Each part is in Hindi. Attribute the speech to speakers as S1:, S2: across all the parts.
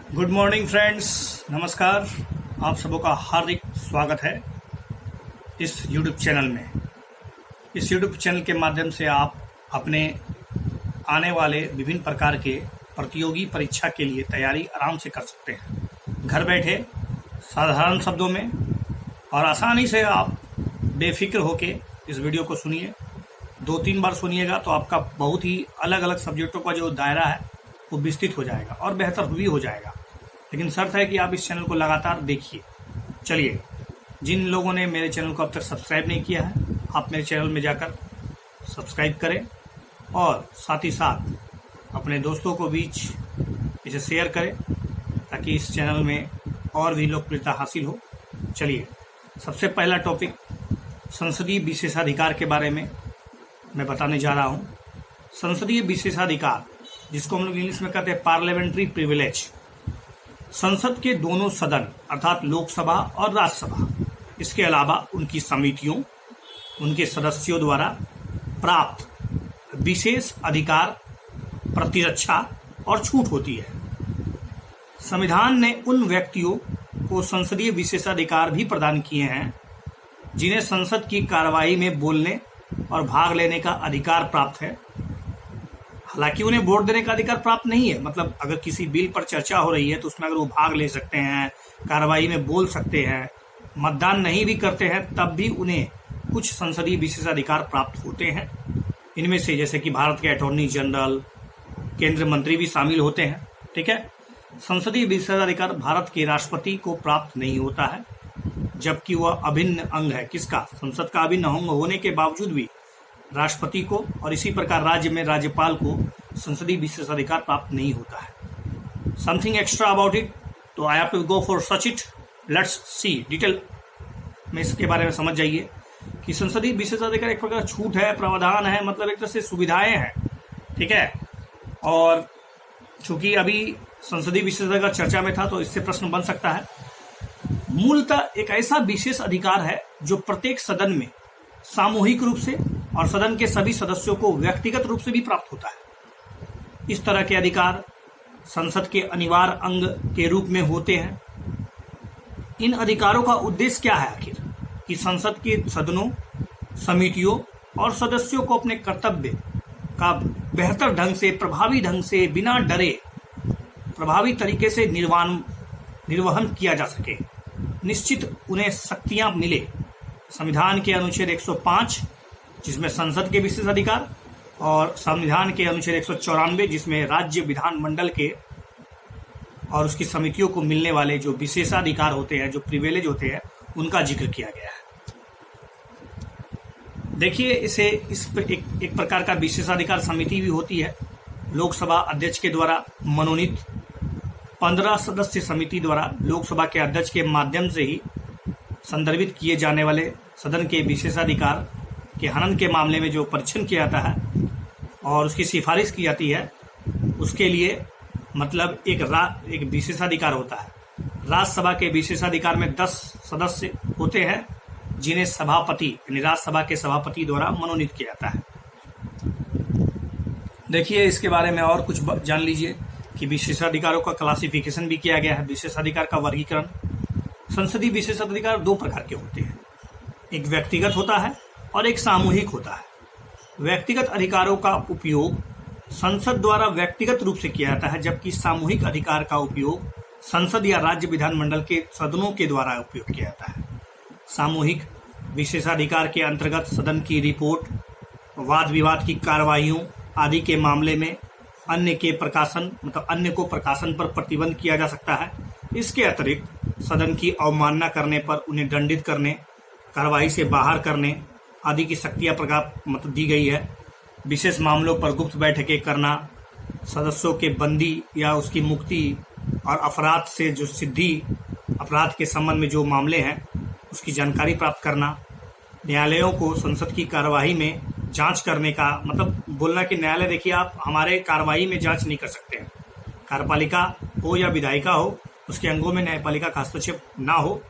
S1: गुड मॉर्निंग फ्रेंड्स, नमस्कार। आप सबों का हार्दिक स्वागत है इस YouTube चैनल में। इस YouTube चैनल के माध्यम से आप अपने आने वाले विभिन्न प्रकार के प्रतियोगी परीक्षा के लिए तैयारी आराम से कर सकते हैं, घर बैठे साधारण शब्दों में और आसानी से। आप बेफिक्र होके इस वीडियो को सुनिए, 2-3 बार सुनिएगा तो आपका बहुत ही अलग अलग सब्जेक्टों का जो दायरा है वो विस्तृत हो जाएगा और बेहतर भी हो जाएगा। लेकिन शर्त है कि आप इस चैनल को लगातार देखिए। चलिए, जिन लोगों ने मेरे चैनल को अब तक सब्सक्राइब नहीं किया है, आप मेरे चैनल में जाकर सब्सक्राइब करें और साथ ही साथ अपने दोस्तों को बीच इसे शेयर करें ताकि इस चैनल में और भी लोकप्रियता हासिल हो। चलिए, सबसे पहला टॉपिक संसदीय विशेषाधिकार के बारे में मैं बताने जा रहा हूँ। संसदीय विशेषाधिकार, जिसको हम लोग इंग्लिश में कहते हैं पार्लियामेंट्री प्रिविलेज, संसद के दोनों सदन अर्थात लोकसभा और राज्यसभा, इसके अलावा उनकी समितियों, उनके सदस्यों द्वारा प्राप्त विशेष अधिकार, प्रतिरक्षा और छूट होती है। संविधान ने उन व्यक्तियों को संसदीय विशेषाधिकार भी प्रदान किए हैं जिन्हें संसद की कार्यवाही में बोलने और भाग लेने का अधिकार प्राप्त है। हालांकि उन्हें वोट देने का अधिकार प्राप्त नहीं है, मतलब अगर किसी बिल पर चर्चा हो रही है तो उसमें अगर वो भाग ले सकते हैं, कार्यवाही में बोल सकते हैं, मतदान नहीं भी करते हैं, तब भी उन्हें कुछ संसदीय विशेषाधिकार प्राप्त होते हैं। इनमें से जैसे कि भारत के अटॉर्नी जनरल, केंद्रीय मंत्री भी शामिल होते हैं। ठीक है। संसदीय विशेषाधिकार भारत के राष्ट्रपति को प्राप्त नहीं होता है, जबकि वह अभिन्न अंग है। किसका? संसद का अभिन्न अंग होने के बावजूद भी राष्ट्रपति को और इसी प्रकार राज्य में राज्यपाल को संसदीय विशेषाधिकार प्राप्त नहीं होता है। समथिंग एक्स्ट्रा अबाउट इट, तो I have to go for such it. Let's see detail में इसके बारे में समझ जाइए कि संसदीय विशेषाधिकार एक प्रकार छूट है, प्रावधान है, मतलब एक तरह से सुविधाएं हैं। ठीक है। और चूंकि अभी संसदीय विशेषाधिकार चर्चा में था तो इससे प्रश्न बन सकता है। मूलतः एक ऐसा विशेष अधिकार है जो प्रत्येक सदन में सामूहिक रूप से और सदन के सभी सदस्यों को व्यक्तिगत रूप से भी प्राप्त होता है। इस तरह के अधिकार संसद के अनिवार्य अंग के रूप में होते हैं। इन अधिकारों का उद्देश्य क्या है आखिर? कि संसद के सदनों, समितियों और सदस्यों को अपने कर्तव्य का बेहतर ढंग से, प्रभावी ढंग से, बिना डरे, प्रभावी तरीके से निर्वहन किया जा सके। निश्चित उन्हें शक्तियां मिले। संविधान के अनुच्छेद 105 जिसमें संसद के विशेष अधिकार, और संविधान के अनुच्छेद 194 जिसमें राज्य विधानमंडल के और उसकी समितियों को मिलने वाले जो विशेषाधिकार होते हैं, जो प्रिविलेज होते हैं, उनका जिक्र किया गया है। देखिए, इसे एक प्रकार का विशेषाधिकार समिति भी होती है। लोकसभा अध्यक्ष के द्वारा मनोनीत 15 सदस्य समिति द्वारा लोकसभा के अध्यक्ष के माध्यम से ही संदर्भित किए जाने वाले सदन के विशेषाधिकार के हनन के मामले में जो परीक्षण किया जाता है और उसकी सिफारिश की जाती है, उसके लिए मतलब एक विशेषाधिकार होता है। राज्यसभा के विशेषाधिकार में 10 सदस्य होते हैं जिन्हें सभापति यानी राज्यसभा के सभापति द्वारा मनोनीत किया जाता है। देखिए, इसके बारे में और कुछ जान लीजिए कि विशेषाधिकारों का क्लासिफिकेशन भी किया गया है। विशेषाधिकार का वर्गीकरण। संसदीय विशेषाधिकार 2 प्रकार के होते हैं, एक व्यक्तिगत होता है और एक सामूहिक होता है। व्यक्तिगत अधिकारों का उपयोग संसद द्वारा व्यक्तिगत रूप से किया जाता है, जबकि सामूहिक अधिकार का उपयोग संसद या राज्य विधानमंडल के सदनों के द्वारा उपयोग किया जाता है। सामूहिक विशेषाधिकार के अंतर्गत सदन की रिपोर्ट, वाद विवाद की कार्यवाहियों आदि के मामले में अन्य को प्रकाशन पर प्रतिबंध किया जा सकता है। इसके अतिरिक्त सदन की अवमानना करने पर उन्हें दंडित करने, कार्यवाही से बाहर करने आदि की शक्तियां दी गई है। विशेष मामलों पर गुप्त बैठकें करना, सदस्यों के बंदी या उसकी मुक्ति और अपराध से जो सिद्धि, अपराध के संबंध में जो मामले हैं उसकी जानकारी प्राप्त करना, न्यायालयों को संसद की कार्यवाही में जांच करने का बोलना कि न्यायालय देखिए, आप हमारे कार्यवाही में जांच नहीं कर सकते हैं। कार्यपालिका हो या विधायिका हो, उसके अंगों में न्यायपालिका का हस्तक्षेप ना हो,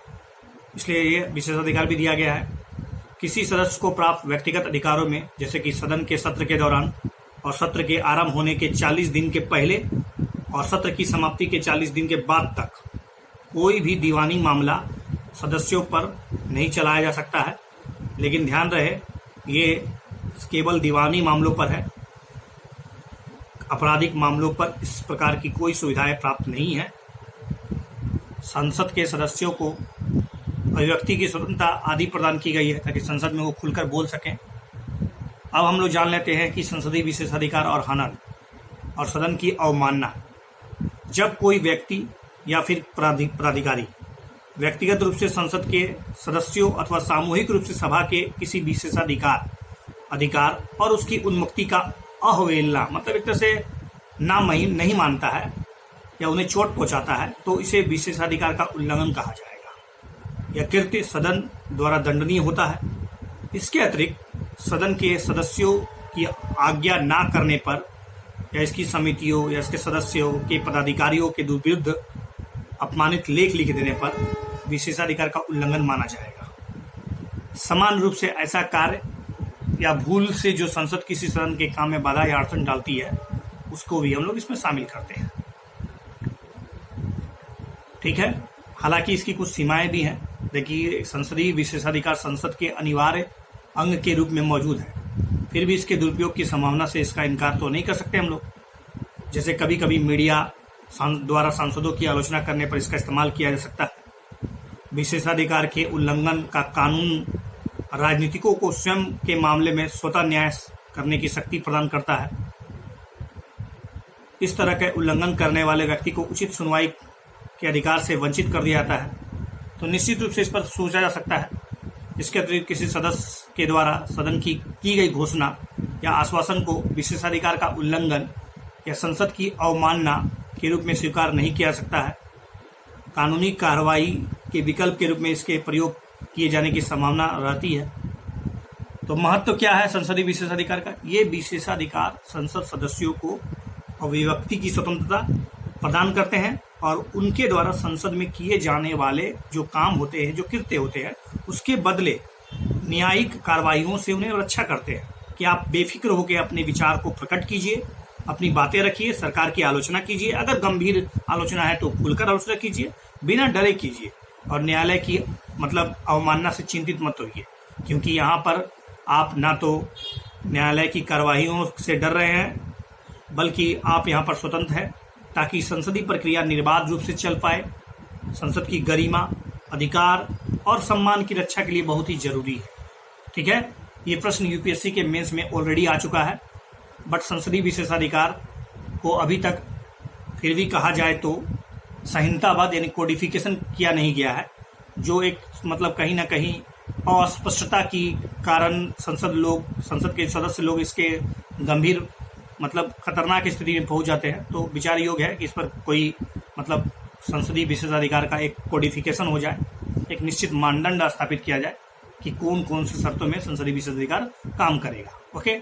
S1: इसलिए ये विशेषाधिकार भी दिया गया है। किसी सदस्य को प्राप्त व्यक्तिगत अधिकारों में जैसे कि सदन के सत्र के दौरान और सत्र के आरंभ होने के 40 दिन के पहले और सत्र की समाप्ति के 40 दिन के बाद तक कोई भी दीवानी मामला सदस्यों पर नहीं चलाया जा सकता है। लेकिन ध्यान रहे, ये केवल दीवानी मामलों पर है। आपराधिक मामलों पर इस प्रकार की कोई सुविधाएं प्राप्त नहीं है। संसद के सदस्यों को अभिव्यक्ति की स्वतंत्रता आदि प्रदान की गई है ताकि संसद में वो खुलकर बोल सकें। अब हम लोग जान लेते हैं कि संसदीय विशेषाधिकार और हनन और सदन की अवमानना। जब कोई व्यक्ति या फिर प्राधिकारी व्यक्तिगत रूप से संसद के सदस्यों अथवा सामूहिक रूप से सभा के किसी अधिकार और उसकी उन्मुक्ति का अवहेलना, मतलब एक तरह से नहीं मानता है या उन्हें चोट पहुंचाता है, तो इसे विशेषाधिकार का उल्लंघन कहा जाएगा। यह कृत्य सदन द्वारा दंडनीय होता है। इसके अतिरिक्त सदन के सदस्यों की आज्ञा ना करने पर या इसकी समितियों या इसके सदस्यों के पदाधिकारियों के विरुद्ध अपमानित लेख लिख देने पर विशेषाधिकार का उल्लंघन माना जाएगा। समान रूप से ऐसा कार्य या भूल से जो संसद किसी सदन के काम में बाधा या अड़चन डालती है, उसको भी हम लोग इसमें शामिल करते हैं। ठीक है, हालांकि इसकी कुछ सीमाएं भी हैं। देखिए, संसदीय विशेषाधिकार संसद के अनिवार्य अंग के रूप में मौजूद है, फिर भी इसके दुरुपयोग की संभावना से इसका इनकार तो नहीं कर सकते हम लोग। जैसे कभी कभी मीडिया द्वारा सांसदों की आलोचना करने पर इसका इस्तेमाल किया जा सकता है। विशेषाधिकार के उल्लंघन का कानून राजनीतिकों को स्वयं के मामले में स्वतः न्याय करने की शक्ति प्रदान करता है। इस तरह के उल्लंघन करने वाले व्यक्ति को उचित सुनवाई के अधिकार से वंचित कर दिया जाता है, तो निश्चित रूप से इस पर सोचा जा सकता है। इसके अतिरिक्त किसी सदस्य के द्वारा सदन की गई घोषणा या आश्वासन को विशेषाधिकार का उल्लंघन या संसद की अवमानना के रूप में स्वीकार नहीं किया जा सकता है। कानूनी कार्रवाई के विकल्प के रूप में इसके प्रयोग किए जाने की संभावना रहती है। तो महत्व क्या है संसदीय विशेषाधिकार का? ये विशेषाधिकार संसद सदस्यों को अभिव्यक्ति की स्वतंत्रता प्रदान करते हैं और उनके द्वारा संसद में किए जाने वाले जो काम होते हैं, जो कृत्य होते हैं, उसके बदले न्यायिक कार्रवाइयों से उन्हें रक्षा करते हैं कि आप बेफिक्र होकर अपने विचार को प्रकट कीजिए, अपनी बातें रखिए, सरकार की आलोचना कीजिए। अगर गंभीर आलोचना है तो खुलकर आलोचना कीजिए, बिना डरे कीजिए, और न्यायालय की अवमानना से चिंतित मत होइए, क्योंकि यहाँ पर आप ना तो न्यायालय की कार्रवाइयों से डर रहे हैं, बल्कि आप यहाँ पर स्वतंत्र हैं, ताकि संसदीय प्रक्रिया निर्बाध रूप से चल पाए। संसद की गरिमा, अधिकार और सम्मान की रक्षा के लिए बहुत ही जरूरी है। ठीक है, ये प्रश्न यूपीएससी के मेंस में ऑलरेडी आ चुका है, बट संसदीय विशेषाधिकार को अभी तक फिर भी कहा जाए तो संहिताबद्ध यानी कोडिफिकेशन किया नहीं गया है, जो एक कहीं ना कहीं अस्पष्टता की कारण संसद के सदस्य लोग इसके गंभीर खतरनाक स्थिति में पहुंच जाते हैं। तो विचार योग्य है कि इस पर कोई संसदीय विशेषाधिकार का एक कोडिफिकेशन हो जाए, एक निश्चित मानदंड स्थापित किया जाए कि कौन कौन सी शर्तों में संसदीय विशेषाधिकार काम करेगा। ओके,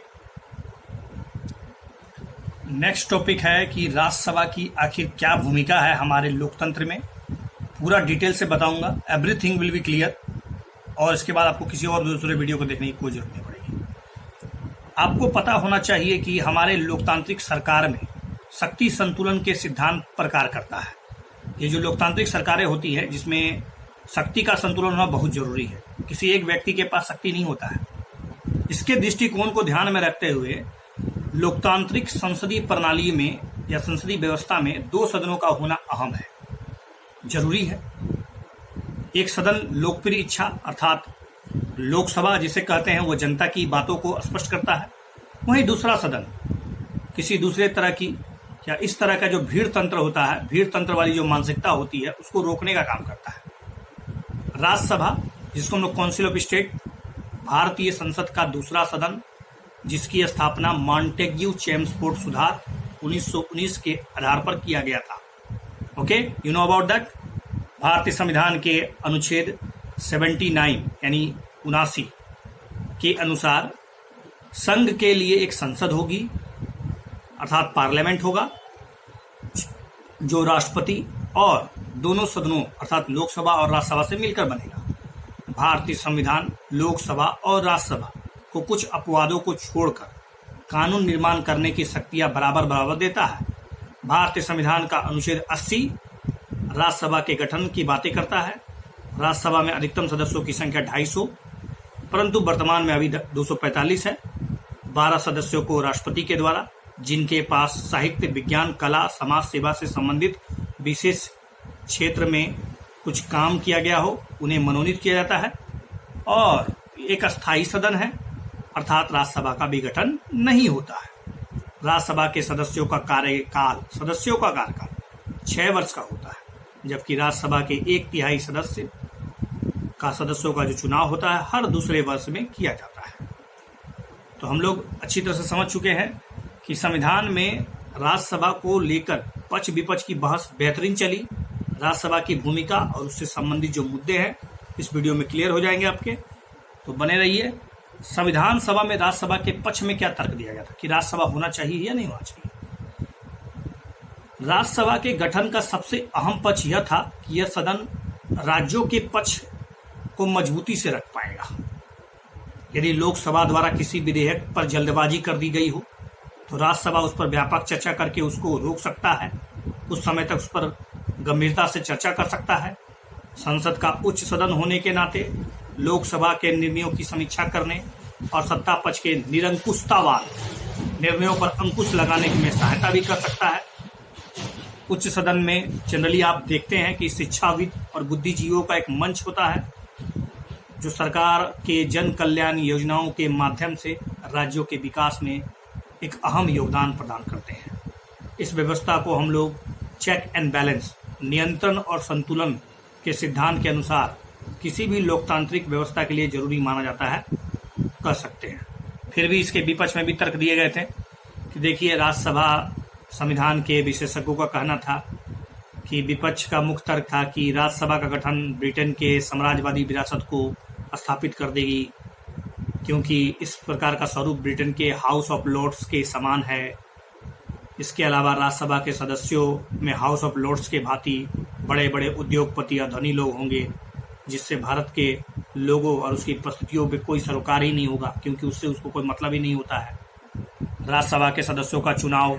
S1: नेक्स्ट टॉपिक है कि राज्यसभा की आखिर क्या भूमिका है हमारे लोकतंत्र में। पूरा डिटेल से बताऊंगा, एवरीथिंग विल बी क्लियर, और इसके बाद आपको किसी और दूसरे वीडियो को देखने की कोई जरूरत नहीं पड़ेगी। आपको पता होना चाहिए कि हमारे लोकतांत्रिक सरकार में शक्ति संतुलन के सिद्धांत पर कार्य करता है। ये जो लोकतांत्रिक सरकारें होती है, जिसमें शक्ति का संतुलन होना बहुत जरूरी है। किसी एक व्यक्ति के पास शक्ति नहीं होता है। इसके दृष्टिकोण को ध्यान में रखते हुए लोकतांत्रिक संसदीय प्रणाली में या संसदीय व्यवस्था में 2 सदनों का होना अहम है, जरूरी है। एक सदन लोकप्रिय इच्छा अर्थात लोकसभा जिसे कहते हैं, वो जनता की बातों को स्पष्ट करता है। वहीं दूसरा सदन किसी दूसरे तरह की या इस तरह का जो भीड़ तंत्र होता है, भीड़ तंत्र वाली जो मानसिकता होती है, उसको रोकने का काम करता है। राज्यसभा, जिसको हम लोग काउंसिल ऑफ स्टेट, भारतीय संसद का दूसरा सदन, जिसकी स्थापना मॉन्टेग्यू चेम्सफोर्ड सुधार 1919 के आधार पर किया गया था। Okay, you know about that. भारतीय संविधान के अनुच्छेद 79 यानी 79 के अनुसार संघ के लिए एक संसद होगी अर्थात पार्लियामेंट होगा, जो राष्ट्रपति और दोनों सदनों अर्थात लोकसभा और राज्यसभा से मिलकर बनेगा। भारतीय संविधान लोकसभा और राज्यसभा को कुछ अपवादों को छोड़कर कानून निर्माण करने की शक्तियां बराबर देता है। भारतीय संविधान का अनुच्छेद 80 राज्यसभा के गठन की बातें करता है। राज्यसभा में अधिकतम सदस्यों की संख्या 250, परंतु वर्तमान में अभी 245 है। 12 सदस्यों को राष्ट्रपति के द्वारा, जिनके पास साहित्य, विज्ञान, कला, समाज सेवा से संबंधित विशेष क्षेत्र में कुछ काम किया गया हो, उन्हें मनोनीत किया जाता है। और एक अस्थायी सदन है, अर्थात राज्यसभा का भी गठन नहीं होता है। राज्यसभा के सदस्यों का कार्यकाल 6 वर्ष का होता है, जबकि राज्यसभा के 1/3 सदस्यों का जो चुनाव होता है हर दूसरे वर्ष में किया जाता है। तो हम लोग अच्छी तरह से समझ चुके हैं कि संविधान में राज्यसभा को लेकर पक्ष विपक्ष की बहस बेहतरीन चली। राज्यसभा की भूमिका और उससे संबंधित जो मुद्दे हैं इस वीडियो में क्लियर हो जाएंगे आपके, तो बने रहिए। संविधान सभा में राज्यसभा के पक्ष में क्या तर्क दिया गया था कि राज्यसभा होना चाहिए या नहीं होना चाहिए। राज्यसभा के गठन का सबसे अहम पक्ष यह था कि यह सदन राज्यों के पक्ष को मजबूती से रख पाएगा। यदि लोकसभा द्वारा किसी विधेयक पर जल्दबाजी कर दी गई हो तो राज्यसभा उस पर व्यापक चर्चा करके उसको रोक सकता है, कुछ समय तक उस पर गंभीरता से चर्चा कर सकता है। संसद का उच्च सदन होने के नाते लोकसभा के निर्णयों की समीक्षा करने और सत्ता पक्ष के निरंकुशतावाद निर्णयों पर अंकुश लगाने में सहायता भी कर सकता है। उच्च सदन में जनरली आप देखते हैं कि शिक्षाविद और बुद्धिजीवियों का एक मंच होता है, जो सरकार के जन कल्याण योजनाओं के माध्यम से राज्यों के विकास में एक अहम योगदान प्रदान करते हैं। इस व्यवस्था को हम लोग चेक एंड बैलेंस, नियंत्रण और संतुलन के सिद्धांत के अनुसार किसी भी लोकतांत्रिक व्यवस्था के लिए जरूरी माना जाता है, कर सकते हैं। फिर भी इसके विपक्ष में भी तर्क दिए गए थे कि देखिए, राज्यसभा संविधान के विशेषज्ञों का कहना था कि विपक्ष का मुख्य तर्क था कि राज्यसभा का गठन ब्रिटेन के साम्राज्यवादी विरासत को स्थापित कर देगी, क्योंकि इस प्रकार का स्वरूप ब्रिटेन के हाउस ऑफ लॉर्ड्स के समान है। इसके अलावा राज्यसभा के सदस्यों में हाउस ऑफ लॉर्ड्स के भांति बड़े बड़े उद्योगपति या धनी लोग होंगे, जिससे भारत के लोगों और उसकी परिस्थितियों पे कोई सरोकार ही नहीं होगा, क्योंकि उससे उसको कोई मतलब ही नहीं होता है। राज्यसभा के सदस्यों का चुनाव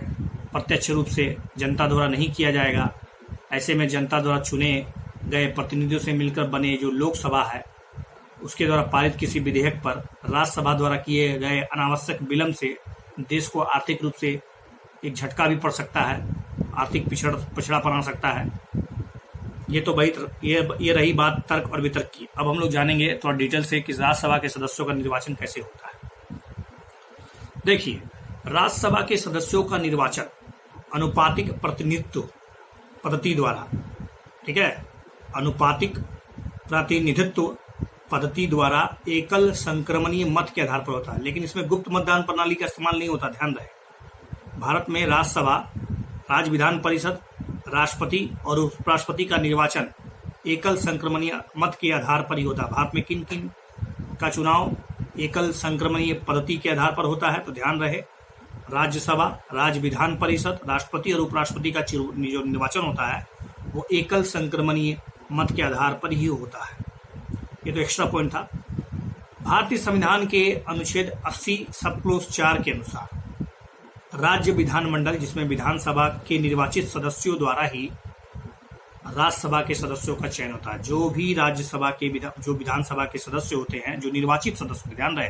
S1: प्रत्यक्ष रूप से जनता द्वारा नहीं किया जाएगा। ऐसे में जनता द्वारा चुने गए प्रतिनिधियों से मिलकर बने जो लोकसभा है, उसके द्वारा पारित किसी विधेयक पर राज्यसभा द्वारा किए गए अनावश्यक विलंब से देश को आर्थिक रूप से एक झटका भी पड़ सकता है, आर्थिक पिछड़ापन आ सकता है। ये तो भाई ये रही बात तर्क और वितर्क की। अब हम लोग जानेंगे थोड़ा डिटेल से कि राज्यसभा के सदस्यों का निर्वाचन कैसे होता है। देखिए, राज्यसभा के सदस्यों का निर्वाचन अनुपातिक प्रतिनिधित्व पद्धति द्वारा, ठीक है, अनुपातिक प्रतिनिधित्व पद्धति द्वारा एकल संक्रमणीय मत के आधार पर होता है, लेकिन इसमें गुप्त मतदान प्रणाली का इस्तेमाल नहीं होता, ध्यान रहे। भारत में राज्यसभा, राज्य विधान परिषद, राष्ट्रपति और उपराष्ट्रपति का निर्वाचन एकल संक्रमणीय मत के आधार पर ही होता है। भारत में किन किन का चुनाव एकल संक्रमणीय पद्धति के आधार पर होता है, तो ध्यान रहे, राज्यसभा, राज्य विधान परिषद, राष्ट्रपति और उपराष्ट्रपति का जो निर्वाचन होता है वो एकल संक्रमणीय मत के आधार पर ही होता है। ये तो एक्स्ट्रा पॉइंट था। भारतीय संविधान के अनुच्छेद 80 सब क्लोज 4 के अनुसार राज्य विधानमंडल, जिसमें विधानसभा के निर्वाचित सदस्यों द्वारा ही राज्यसभा के सदस्यों का चयन होता है। जो भी राज्यसभा के जो विधानसभा के सदस्य होते हैं, जो निर्वाचित सदस्य, ध्यान रहे,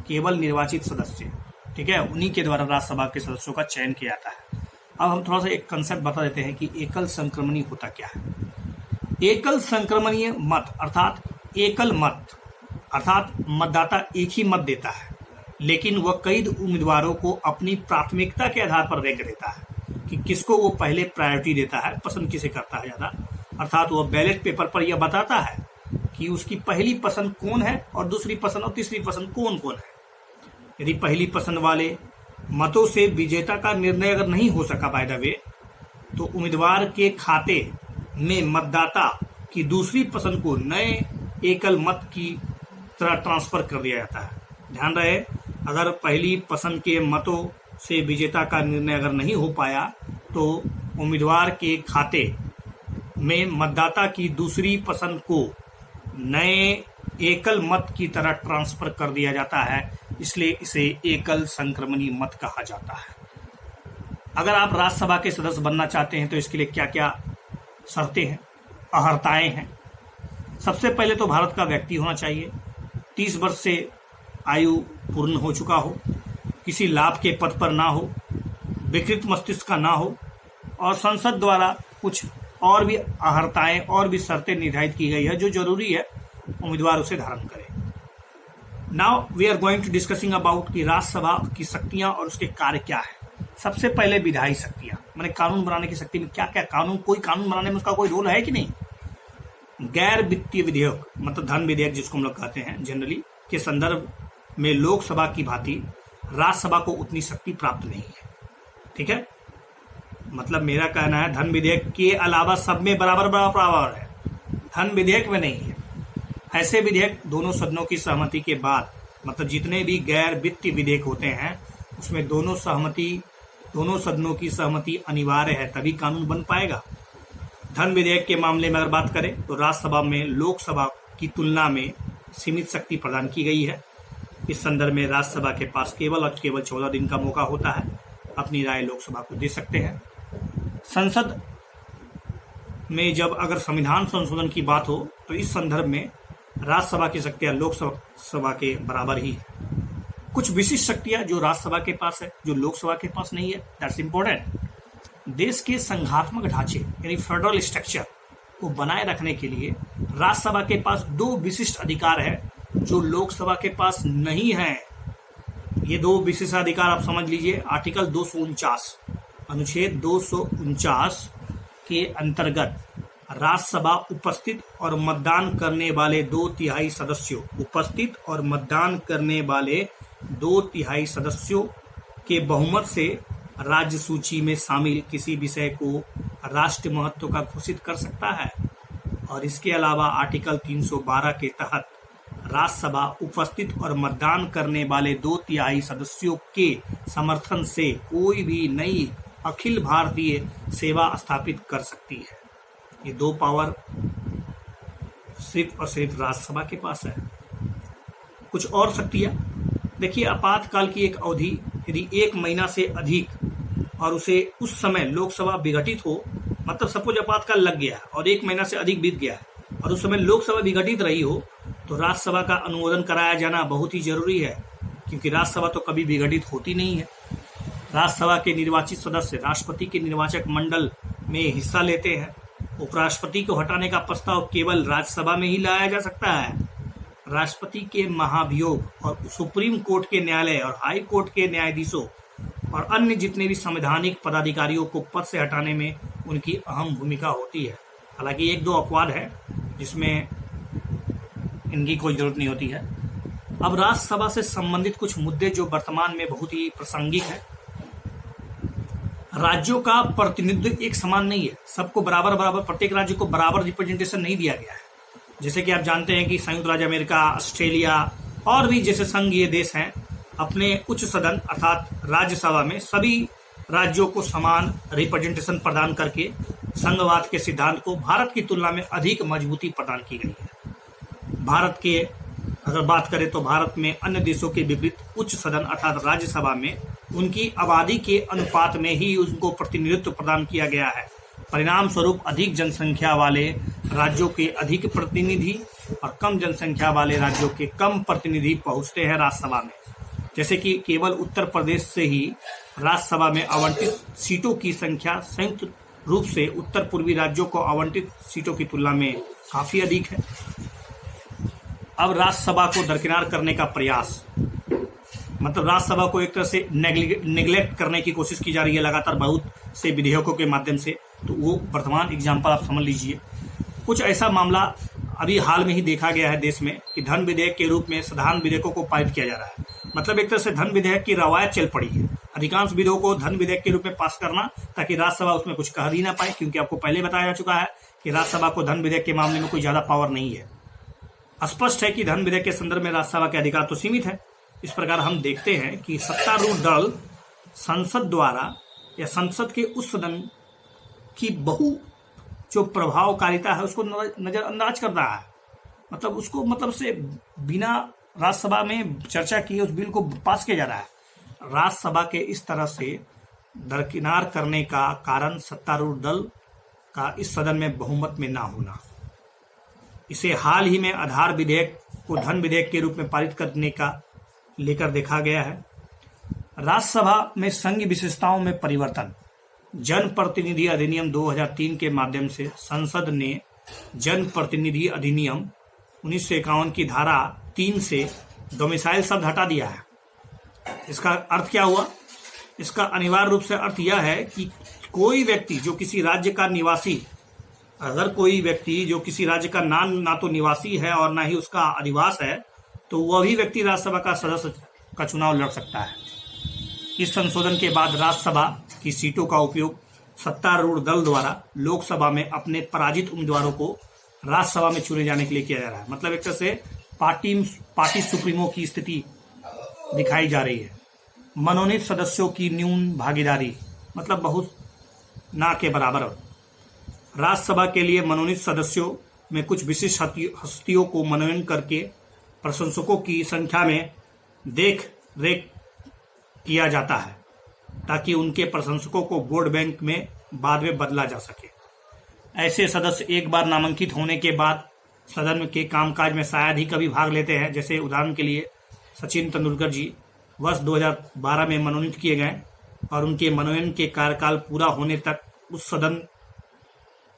S1: केवल निर्वाचित सदस्य, ठीक है, उन्हीं के द्वारा राज्यसभा के सदस्यों का चयन किया जाता है। अब हम थोड़ा सा एक कंसेप्ट बता देते हैं कि एकल संक्रमणीय होता क्या है। एकल संक्रमणीय मत अर्थात एकल मत अर्थात मतदाता एक ही मत देता है, लेकिन वह कई उम्मीदवारों को अपनी प्राथमिकता के आधार पर रैंक देता है कि किसको वो पहले प्रायोरिटी देता है, पसंद किसे करता है ज्यादा। अर्थात वह बैलेट पेपर पर यह बताता है कि उसकी पहली पसंद कौन है और दूसरी पसंद और तीसरी पसंद कौन कौन है। यदि पहली पसंद वाले मतों से विजेता का निर्णय अगर नहीं हो सका बाय द वे, तो उम्मीदवार के खाते में मतदाता की दूसरी पसंद को नए एकल मत की तरह ट्रांसफर कर दिया जाता है। ध्यान रहे, अगर पहली पसंद के मतों से विजेता का निर्णय अगर नहीं हो पाया तो उम्मीदवार के खाते में मतदाता की दूसरी पसंद को नए एकल मत की तरह ट्रांसफर कर दिया जाता है, इसलिए इसे एकल संक्रमणीय मत कहा जाता है। अगर आप राज्यसभा के सदस्य बनना चाहते हैं तो इसके लिए क्या क्या शर्तें हैं, अहर्ताएं हैं। सबसे पहले तो भारत का व्यक्ति होना चाहिए, 30 वर्ष से आयु पूर्ण हो चुका हो, किसी लाभ के पद पर ना हो, विकृत मस्तिष्क का ना हो, और संसद द्वारा कुछ और भी अहर्ताएं और भी शर्तें निर्धारित की गई है जो जरूरी है उम्मीदवार उसे धारण करे। Now we are going to discussing about कि राज्यसभा की शक्तियां और उसके कार्य क्या है। सबसे पहले विधायी शक्तियां, मैंने कानून बनाने की शक्ति में क्या क्या कोई कानून बनाने में उसका कोई रोल है कि नहीं। गैर वित्तीय विधेयक मतलब धन विधेयक जिसको हम लोग कहते हैं जनरली, के संदर्भ में लोकसभा की भांति राज्यसभा को उतनी शक्ति प्राप्त नहीं है। ठीक है, मतलब मेरा कहना है धन विधेयक के अलावा सब में बराबर बराबर है, धन विधेयक में नहीं है। ऐसे विधेयक दोनों सदनों की सहमति के बाद, मतलब जितने भी गैर वित्तीय विधेयक होते हैं उसमें दोनों सदनों की सहमति अनिवार्य है, तभी कानून बन पाएगा। धन विधेयक के मामले में अगर बात करें तो राज्यसभा में लोकसभा की तुलना में सीमित शक्ति प्रदान की गई है। इस संदर्भ में राज्यसभा के पास केवल और केवल 14 दिन का मौका होता है, अपनी राय लोकसभा को दे सकते हैं। संसद में जब अगर संविधान संशोधन की बात हो तो इस संदर्भ में राज्यसभा की शक्तियां लोकसभा के बराबर ही है। कुछ विशिष्ट शक्तियां जो राज्यसभा के पास है जो लोकसभा के पास नहीं है, दैट्स इंपॉर्टेंट। देश के संघात्मक ढांचे यानी फेडरल स्ट्रक्चर को बनाए रखने के लिए राज्यसभा के पास 2 विशिष्ट अधिकार है जो लोकसभा के पास नहीं है। ये 2 विशिष्ट अधिकार आप समझ लीजिए। आर्टिकल 249 अनुच्छेद 249 के अंतर्गत राज्यसभा उपस्थित और मतदान करने वाले 2/3 सदस्यों, उपस्थित और मतदान करने वाले 2/3 सदस्यों के बहुमत से राज्य सूची में शामिल किसी विषय को राष्ट्रीय महत्व का घोषित कर सकता है। और इसके अलावा आर्टिकल 312 के तहत राज्यसभा उपस्थित और मतदान करने वाले 2/3 सदस्यों के समर्थन से कोई भी नई अखिल भारतीय सेवा स्थापित कर सकती है। ये 2 पावर सिर्फ और सिर्फ राज्यसभा के पास है। कुछ और शक्तियां देखिए, आपातकाल की एक अवधि यदि 1 महीना से अधिक और उस समय लोकसभा विघटित हो, मतलब सपोज आपातकाल लग गया और 1 महीना से अधिक बीत गया और उस समय लोकसभा विघटित रही हो, तो राज्यसभा का अनुमोदन कराया जाना बहुत ही जरूरी है, क्योंकि राज्यसभा तो कभी विघटित होती नहीं है। राज्यसभा के निर्वाचित सदस्य राष्ट्रपति के निर्वाचक मंडल में हिस्सा लेते हैं। उपराष्ट्रपति को हटाने का प्रस्ताव केवल राज्यसभा में ही लाया जा सकता है। राष्ट्रपति के महाभियोग और सुप्रीम कोर्ट के न्यायालय और हाई कोर्ट के न्यायाधीशों और अन्य जितने भी संवैधानिक पदाधिकारियों को पद से हटाने में उनकी अहम भूमिका होती है। हालांकि 1-2 अपवाद है जिसमें इनकी कोई जरूरत नहीं होती है। अब राज्यसभा से संबंधित कुछ मुद्दे जो वर्तमान में बहुत ही प्रासंगिक है। राज्यों का प्रतिनिधित्व एक समान नहीं है, सबको बराबर प्रत्येक राज्य को बराबर रिप्रेजेंटेशन नहीं दिया गया है। जैसे कि आप जानते हैं कि संयुक्त राज्य अमेरिका, ऑस्ट्रेलिया और भी जैसे संघीय देश हैं, अपने उच्च सदन अर्थात राज्यसभा में सभी राज्यों को समान रिप्रेजेंटेशन प्रदान करके संघवाद के सिद्धांत को भारत की तुलना में अधिक मजबूती प्रदान की गई है। भारत के अगर बात करें तो भारत में अन्य देशों के विपरीत उच्च सदन अर्थात राज्यसभा में उनकी आबादी के अनुपात में ही उनको प्रतिनिधित्व प्रदान किया गया है। परिणाम स्वरूप अधिक जनसंख्या वाले राज्यों के अधिक प्रतिनिधि और कम जनसंख्या वाले राज्यों के कम प्रतिनिधि पहुंचते हैं राज्यसभा में। जैसे कि केवल उत्तर प्रदेश से ही राज्यसभा में आवंटित सीटों की संख्या संयुक्त रूप से उत्तर पूर्वी राज्यों को आवंटित सीटों की तुलना में काफी अधिक है। अब राज्यसभा को दरकिनार करने का प्रयास, मतलब राज्यसभा को एक तरह से नेग्लेक्ट करने की कोशिश की जा रही है लगातार बहुत से विधेयकों के माध्यम से। तो वो वर्तमान एग्जाम्पल आप समझ लीजिए। कुछ ऐसा मामला अभी हाल में ही देखा गया है देश में कि धन विधेयक के रूप में साधारण विधेयकों को पारित किया जा रहा है। मतलब एक तरह से धन विधेयक की रवायत चल पड़ी है अधिकांश विधेयकों को धन विधेयक के रूप में पास करना, ताकि राज्यसभा उसमें कुछ कह ही ना पाए, क्योंकि आपको पहले बताया जा चुका है कि राज्यसभा को धन विधेयक के मामले में कोई ज्यादा पावर नहीं है। स्पष्ट है कि धन विधेयक के संदर्भ में राज्यसभा के अधिकार तो सीमित है। इस प्रकार हम देखते हैं कि सत्तारूढ़ दल संसद द्वारा या संसद के उस सदन की जो प्रभावकारिता है उसको नजरअंदाज कर रहा है। मतलब उसको से बिना राज्यसभा में चर्चा किए उस बिल को पास किया जा रहा है। राज्यसभा के इस तरह से दरकिनार करने का कारण सत्तारूढ़ दल का इस सदन में बहुमत में ना होना। इसे हाल ही में आधार विधेयक को धन विधेयक के रूप में पारित करने का लेकर देखा गया है। राज्यसभा में संघीय विशेषताओं में परिवर्तन। जन प्रतिनिधि अधिनियम 2003 के माध्यम से संसद ने जन प्रतिनिधि अधिनियम 1951 की धारा 3 से डोमिसाइल शब्द हटा दिया है। इसका अर्थ क्या हुआ? इसका अनिवार्य रूप से अर्थ यह है कि कोई व्यक्ति जो किसी राज्य का निवासी, अगर कोई व्यक्ति जो किसी राज्य का ना तो निवासी है और ना ही उसका अधिवास है, तो वह भी व्यक्ति राज्यसभा का सदस्य का चुनाव लड़ सकता है। इस संशोधन के बाद राज्यसभा की सीटों का उपयोग सत्तारूढ़ दल द्वारा लोकसभा में अपने पराजित उम्मीदवारों को राज्यसभा में चुने जाने के लिए किया जा रहा है। मतलब एक तरह से पार्टी सुप्रीमो की स्थिति दिखाई जा रही है। मनोनीत सदस्यों की न्यून भागीदारी, मतलब बहुत ना के बराबर। राज्यसभा के लिए मनोनीत सदस्यों में कुछ विशिष्ट हस्तियों को मनोनयन करके प्रशंसकों की संख्या में देख रेख किया जाता है ताकि उनके प्रशंसकों को वोट बैंक में बाद में बदला जा सके। ऐसे सदस्य एक बार नामांकित होने के बाद सदन के कामकाज में शायद ही कभी भाग लेते हैं। जैसे उदाहरण के लिए सचिन तेंदुलकर जी वर्ष 2012 में मनोनीत किए गए और उनके मनोनयन के कार्यकाल पूरा होने तक उस सदन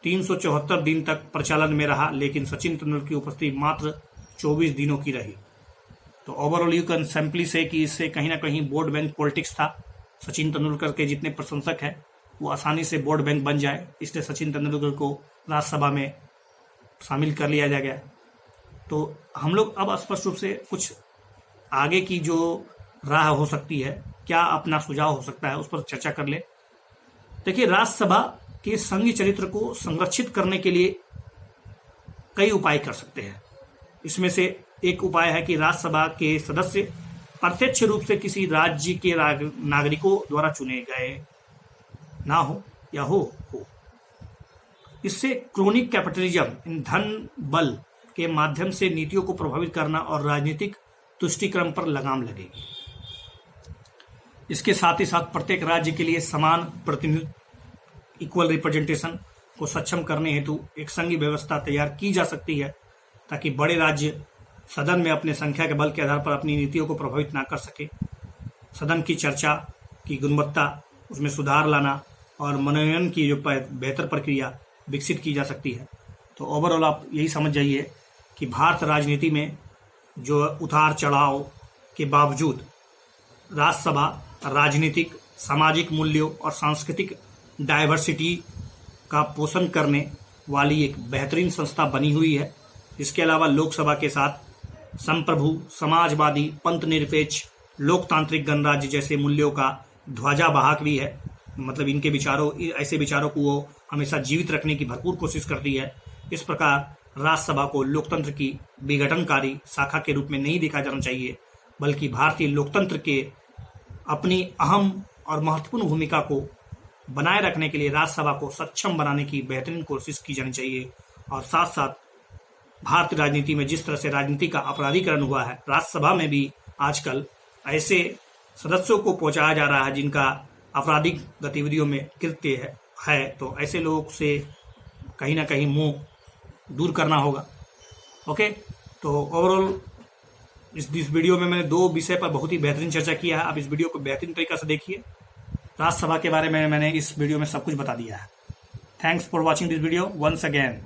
S1: 374 दिन तक प्रचालन में रहा, लेकिन सचिन तेंदुलकर की उपस्थिति मात्र 24 दिनों की रही। तो ओवरऑल यू कैन सिंपली से कि इससे कहीं ना कहीं वोट बैंक पॉलिटिक्स था। सचिन तेंदुलकर के जितने प्रशंसक हैं वो आसानी से वोट बैंक बन जाए, इसलिए सचिन तेंदुलकर को राज्यसभा में शामिल कर लिया जा गया। तो हम लोग अब स्पष्ट रूप से कुछ आगे की जो राह हो सकती है, क्या अपना सुझाव हो सकता है, उस पर चर्चा कर ले। देखिए, राज्यसभा के संघीय चरित्र को संरक्षित करने के लिए कई उपाय कर सकते हैं। इसमें से एक उपाय है कि राज्यसभा के सदस्य प्रत्यक्ष रूप से किसी राज्य के नागरिकों द्वारा चुने गए ना हो या हो। इससे क्रोनिक कैपिटलिज्म, इन धन बल के माध्यम से नीतियों को प्रभावित करना और राजनीतिक तुष्टीकरण पर लगाम लगेगी। इसके साथ ही साथ प्रत्येक राज्य के लिए समान प्रतिनिधित्व, इक्वल रिप्रेजेंटेशन को सक्षम करने हेतु एक संघीय व्यवस्था तैयार की जा सकती है ताकि बड़े राज्य सदन में अपने संख्या के बल के आधार पर अपनी नीतियों को प्रभावित ना कर सके। सदन की चर्चा की गुणवत्ता, उसमें सुधार लाना और मनोनयन की जो बेहतर प्रक्रिया विकसित की जा सकती है। तो ओवरऑल आप यही समझ जाइए कि भारत राजनीति में जो उतार चढ़ाव के बावजूद राज्यसभा राजनीतिक, सामाजिक मूल्यों और सांस्कृतिक डाइवर्सिटी का पोषण करने वाली एक बेहतरीन संस्था बनी हुई है। इसके अलावा लोकसभा के साथ संप्रभु, समाजवादी, पंथ निरपेक्ष, लोकतांत्रिक गणराज्य जैसे मूल्यों का ध्वजावाहक भी है। मतलब इनके विचारों, ऐसे विचारों को वो हमेशा जीवित रखने की भरपूर कोशिश करती है। इस प्रकार राज्यसभा को लोकतंत्र की विघटनकारी शाखा के रूप में नहीं देखा जाना चाहिए, बल्कि भारतीय लोकतंत्र के अपनी अहम और महत्वपूर्ण भूमिका को बनाए रखने के लिए राज्यसभा को सक्षम बनाने की बेहतरीन कोशिश की जानी चाहिए। और साथ साथ भारतीय राजनीति में जिस तरह से राजनीति का अपराधीकरण हुआ है, राज्यसभा में भी आजकल ऐसे सदस्यों को पहुंचाया जा रहा है जिनका आपराधिक गतिविधियों में कृत्य है। तो ऐसे लोगों से कहीं ना कहीं मुंह दूर करना होगा। ओके, तो ओवरऑल इस वीडियो में मैंने 2 विषय पर बहुत ही बेहतरीन चर्चा किया है। आप इस वीडियो को बेहतरीन तरीके से देखिए। राज्यसभा के बारे में मैंने इस वीडियो में सब कुछ बता दिया है। Thanks for watching this video once again.